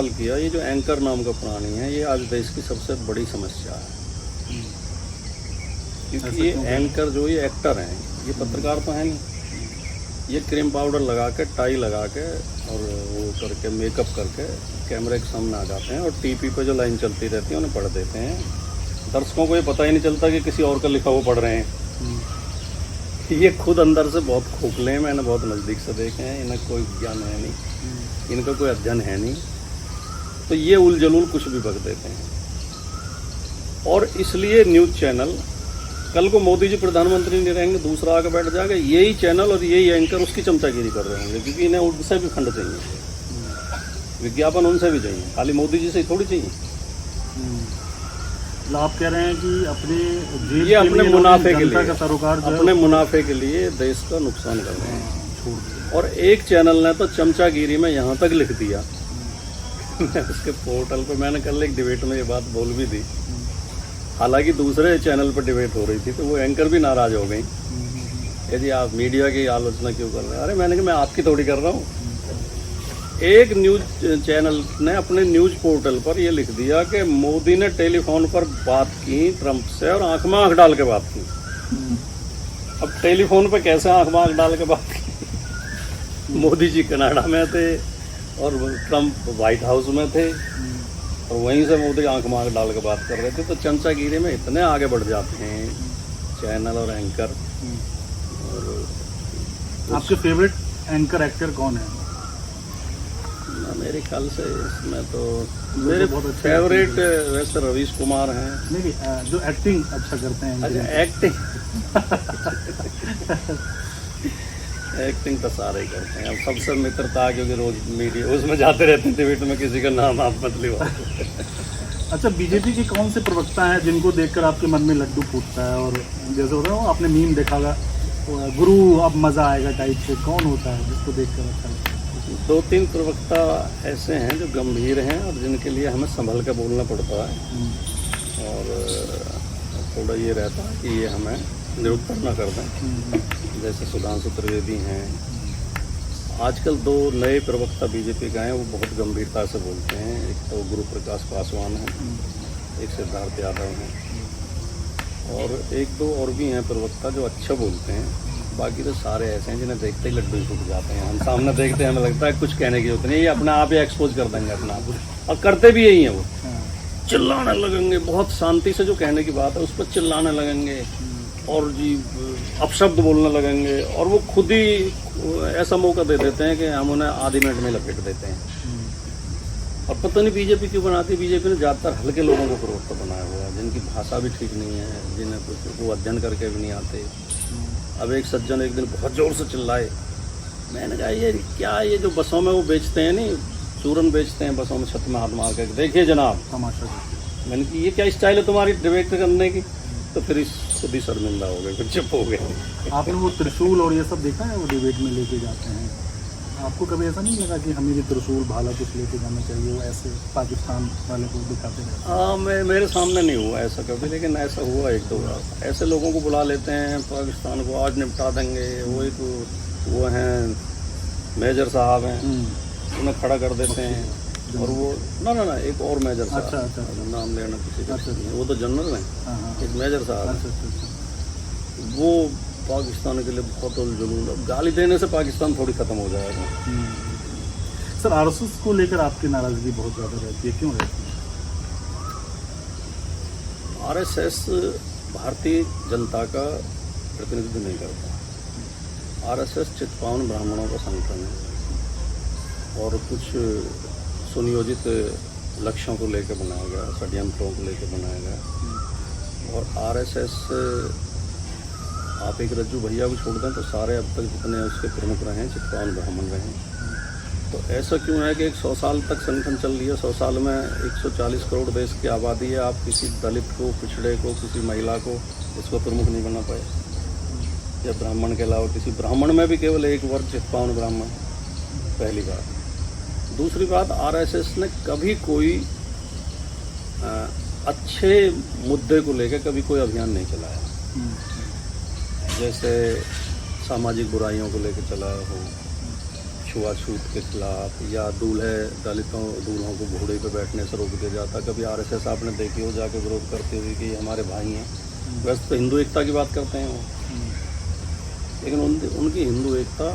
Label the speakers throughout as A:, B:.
A: किया। ये जो एंकर नाम का प्राणी है, ये आज देश की सबसे बड़ी समस्या है। क्योंकि ये एंकर जो ये एक्टर हैं, ये पत्रकार तो हैं नहीं। ये क्रीम पाउडर लगा के, टाई लगा के और वो करके मेकअप करके कैमरे के सामने आ जाते हैं और टीवी पे जो लाइन चलती रहती है उन्हें पढ़ देते हैं। दर्शकों को ये पता ही नहीं चलता कि किसी और का लिखा हुआ पढ़ रहे हैं। ये खुद अंदर से बहुत खोखले हैं, मैंने बहुत नज़दीक से देखे हैं। इन्हें कोई ज्ञान है नहीं, इनका कोई अध्ययन है नहीं, तो ये उलझुल कुछ भी बक देते हैं। और इसलिए न्यूज़ चैनल, कल को मोदी जी प्रधानमंत्री नहीं रहेंगे, दूसरा आके बैठ जाएगा, यही चैनल और यही एंकर उसकी चमचागिरी कर रहे होंगे, क्योंकि इन्हें उनसे भी फंड चाहिए, विज्ञापन उनसे भी चाहिए, खाली मोदी जी से ही थोड़ी चाहिए।
B: आप कह रहे हैं कि अपने
A: ये अपने मुनाफे के लिए,
B: सरोकार
A: अपने मुनाफे के लिए देश का नुकसान कर रहे हैं। और एक चैनल ने तो चमचागिरी में यहाँ तक लिख दिया मैं उसके पोर्टल पे, मैंने कल एक डिबेट में ये बात बोल भी दी, हालांकि दूसरे चैनल पर डिबेट हो रही थी, तो वो एंकर भी नाराज हो गई, यदि आप मीडिया की आलोचना क्यों कर रहे हैं। अरे मैंने कहा मैं आपकी थोड़ी कर रहा हूँ। एक न्यूज चैनल ने अपने न्यूज पोर्टल पर ये लिख दिया कि मोदी ने टेलीफोन पर बात की ट्रंप से और आंख में आंख डाल के बात की। अब टेलीफोन पे कैसे आंख में आंख डाल के बात की? मोदी जी कनाडा में थे और ट्रंप व्हाइट हाउस में थे और वहीं से मोदी आंख में आंख डाल के बात कर रहे थे। तो चमचागिरी में इतने आगे बढ़ जाते हैं चैनल और एंकर। और
B: आपके फेवरेट एंकर एक्टर कौन है?
A: मेरे ख्याल से इसमें तो मेरे फेवरेट वैसे रवीश कुमार हैं।
B: नहीं, जो एक्टिंग अच्छा करते हैं।
A: अच्छा, एक्टिंग तो सारे ही करते हैं। अब सबसे मित्रता, क्योंकि रोज मीडिया उसमें जाते रहते हैं डिबेट में, किसी का नाम आप मत लियो।
B: अच्छा, बीजेपी के कौन से प्रवक्ता हैं जिनको देखकर आपके मन में लड्डू फूटता है? और जैसे होता है आपने मीम देखा होगा, गुरु अब मज़ा आएगा टाइप से, कौन होता है जिसको देखकर अच्छा लगता है?
A: 2-3 प्रवक्ता ऐसे हैं जो गंभीर हैं और जिनके लिए हमें संभल कर बोलना पड़ता है, और थोड़ा ये रहता है कि ये हमें निरुत्तर न कर दें। जैसे सुधांशु त्रिवेदी हैं। आजकल 2 नए प्रवक्ता बीजेपी का हैं, वो बहुत गंभीरता से बोलते हैं। एक तो गुरु प्रकाश पासवान है, एक सिद्धार्थ यादव हैं, और 1-2 और भी हैं प्रवक्ता जो अच्छा बोलते हैं। बाकी तो सारे ऐसे हैं जिन्हें देखते ही लड्डू फूट जाते हैं। हम सामने देखते हैं, हमें लगता है कुछ कहने की जरूरत नहीं, ये अपने आप ही एक्सपोज कर देंगे अपना आप, और करते भी यही हैं। वो चिल्लाने लगेंगे, बहुत शांति से जो कहने की बात है उस पर चिल्लाने लगेंगे और जी अपशब्द बोलने लगेंगे, और वो खुद ही ऐसा मौका दे देते हैं कि हम उन्हें आधी मिनट में लपेट देते हैं। और पता नहीं बीजेपी क्यों बनाती है। बीजेपी ने ज़्यादातर हल्के लोगों को प्रवक्ता बनाया हुआ है, जिनकी भाषा भी ठीक नहीं है, जिन्हें कुछ वो अध्ययन करके भी नहीं आते। अब एक सज्जन एक दिन बहुत ज़ोर से चिल्लाए, मैंने कहा ये क्या, ये जो बसों में वो बेचते हैं, नहीं चूरन बेचते हैं बसों में, छत में हाथ मार के, देखिए जनाब तमाशा। मैंने कहा ये क्या स्टाइल है तुम्हारी डिबेट करने की? तो फिर खुद ही शर्मिंदा हो गए, फिर चुप हो गए।
B: आपने वो त्रिशूल और ये सब देखा है, वो डिबेट में लेके जाते हैं, आपको कभी ऐसा नहीं लगा कि हमें भी त्रिशूल भाला कुछ लेके जाना चाहिए? वो ऐसे पाकिस्तान वाले को दिखाते हैं।
A: हाँ, मेरे सामने नहीं हुआ ऐसा कभी, लेकिन ऐसा हुआ 1-2 बार। ऐसे लोगों को बुला लेते हैं पाकिस्तान को, आज निपटा देंगे। वो एक वो हैं मेजर साहब हैं, उन्हें खड़ा कर देते हैं, और वो ना एक और मेजर साहब, अच्छा, नाम लेना किसी का, वो तो जनरल हैं, एक मेजर साहब, वो पाकिस्तान के लिए बहुत उलझुल, गाली देने से पाकिस्तान थोड़ी ख़त्म हो जाएगा।
B: सर, आरएसएस को लेकर आपकी नाराज़गी बहुत ज़्यादा रहती है, क्यों रहती है?
A: आरएसएस भारतीय जनता का प्रतिनिधित्व नहीं करता। आरएसएस चित्पावन ब्राह्मणों का संगठन है और कुछ सुनियोजित लक्ष्यों को लेकर बनाया गया, षड्यंत्रों को लेकर बनाया गया। और आरएसएस, आप एक रज्जू भैया को छोड़ दें तो सारे अब तक जितने उसके प्रमुख रहे हैं चित्पावन ब्राह्मण रहे हैं। तो ऐसा क्यों है कि 100 साल तक संगठन चल रही है? 100 साल में 140 करोड़ देश की आबादी है, आप किसी दलित को, पिछड़े को, किसी महिला को इसको प्रमुख नहीं बना पाए, या ब्राह्मण के अलावा किसी ब्राह्मण में भी केवल एक वर्ग चित्पावन ब्राह्मण, पहली बात। दूसरी बात, आरएसएस ने कभी कोई अच्छे मुद्दे को लेकर कभी कोई अभियान नहीं चलाया। जैसे सामाजिक बुराइयों को लेकर चलाया हो, छुआछूत के खिलाफ, या दूल्हों को घोड़े पे बैठने से रोक दिया जाता। कभी आरएसएस आपने देखी हो जाके विरोध करते हुए कि ये हमारे भाई हैं। वैसे तो हिंदू एकता की बात करते हैं वो, लेकिन उनकी हिंदू एकता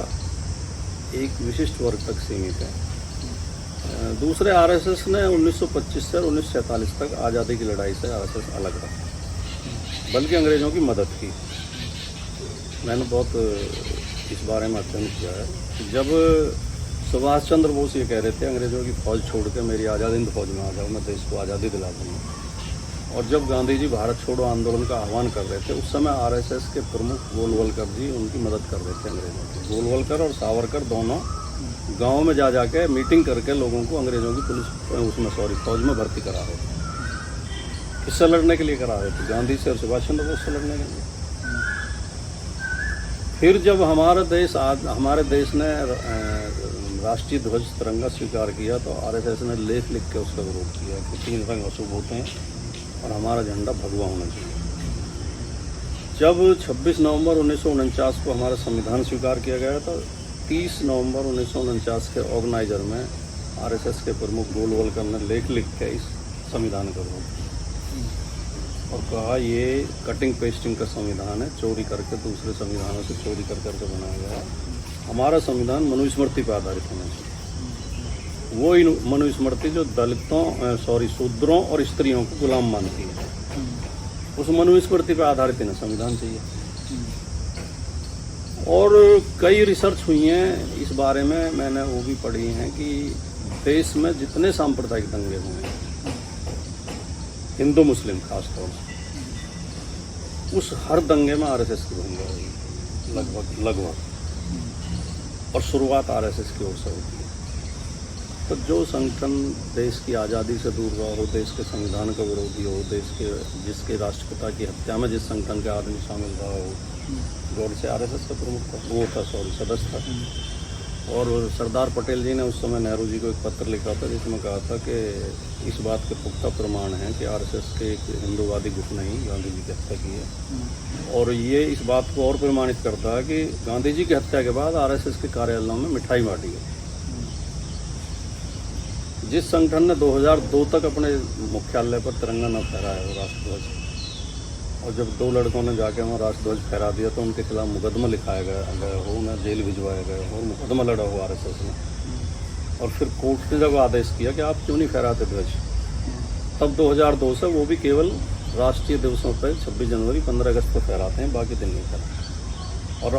A: एक विशिष्ट वर्ग तक सीमित है। दूसरे आरएसएस ने 1925 से 1947 तक आज़ादी की लड़ाई से आरएसएस अलग रहा, बल्कि अंग्रेज़ों की मदद की। मैंने बहुत इस बारे में अध्ययन किया है। जब सुभाष चंद्र बोस ये कह रहे थे अंग्रेज़ों की फ़ौज छोड़ के मेरी आज़ाद हिंद फ़ौज में आ जाओ, मैं देश को आज़ादी दिला दूँगा, और जब गांधी जी भारत छोड़ो आंदोलन का आह्वान कर रहे थे, उस समय आरएसएस के प्रमुख गोलवलकर जी उनकी मदद कर रहे थे अंग्रेज़ों की। गोलवलकर और सावरकर दोनों गाँव में जा जाके मीटिंग करके लोगों को अंग्रेज़ों की फ़ौज में भर्ती करा रहे थे। किससे लड़ने के लिए करा रहे थे? गांधी से और सुभाष चंद्र बोस से लड़ने के लिए। फिर जब हमारे देश ने राष्ट्रीय ध्वज तिरंगा स्वीकार किया, तो आरएसएस ने लेख लिख के उसका विरोध किया कि 3 रंग अशुभ होते हैं और हमारा झंडा भगवा होना चाहिए। जब 26 नवंबर 1949 को हमारा संविधान स्वीकार किया गया, तो 30 नवंबर 1949 के ऑर्गेनाइजर में आरएसएस के प्रमुख गोलवलकर ने लेख लिख के इस संविधान का विरोध किया और कहा ये कटिंग पेस्टिंग का संविधान है, चोरी करके दूसरे संविधानों से चोरी कर करके बनाया गया है। हमारा संविधान मनुस्मृति पर आधारित होना चाहिए। वो मनुस्मृति जो शूद्रों और स्त्रियों को गुलाम मानती है, उस मनुस्मृति पर आधारित ना संविधान चाहिए। और कई रिसर्च हुई हैं इस बारे में, मैंने वो भी पढ़ी हैं कि देश में जितने सांप्रदायिक दंगे हुए हैं, हिंदू मुस्लिम खास तौर से, उस हर दंगे में आरएसएस की भूमिका रही लगभग, और शुरुआत आरएसएस की ओर से होती है। तो जो संगठन देश की आज़ादी से दूर रहा हो, देश के संविधान का विरोधी हो, जिसके राष्ट्रपिता की हत्या में जिस संगठन के आदमी शामिल रहा हो, गौर से आरएसएस का प्रमुख सदस्य था। और सरदार पटेल जी ने उस समय नेहरू जी को एक पत्र लिखा था जिसमें कहा था कि इस बात के पुख्ता प्रमाण हैं कि आरएसएस के एक हिंदूवादी गुट ने ही गांधी जी की हत्या की है। और ये इस बात को और प्रमाणित करता है कि गांधी जी की हत्या के बाद आरएसएस के कार्यालयों में मिठाई बांटी गई। जिस संगठन ने 2002 तक अपने मुख्यालय पर तिरंगा न फहराया हो, राष्ट्रध्वज, और जब 2 लड़कों ने जाके वहाँ राष्ट्रध्वज फहरा दिया तो उनके खिलाफ मुकदमा लिखाया गया हो, उन्हें जेल भिजवाया गया हो और मुकदमा लड़ा हो आरएसएस ने। और फिर कोर्ट ने जब आदेश किया कि आप क्यों नहीं फहराते ध्वज, तब 2002 से वो भी केवल राष्ट्रीय दिवसों पर 26 जनवरी 15 अगस्त को फहराते हैं, बाकी दिन नहीं फहराते। और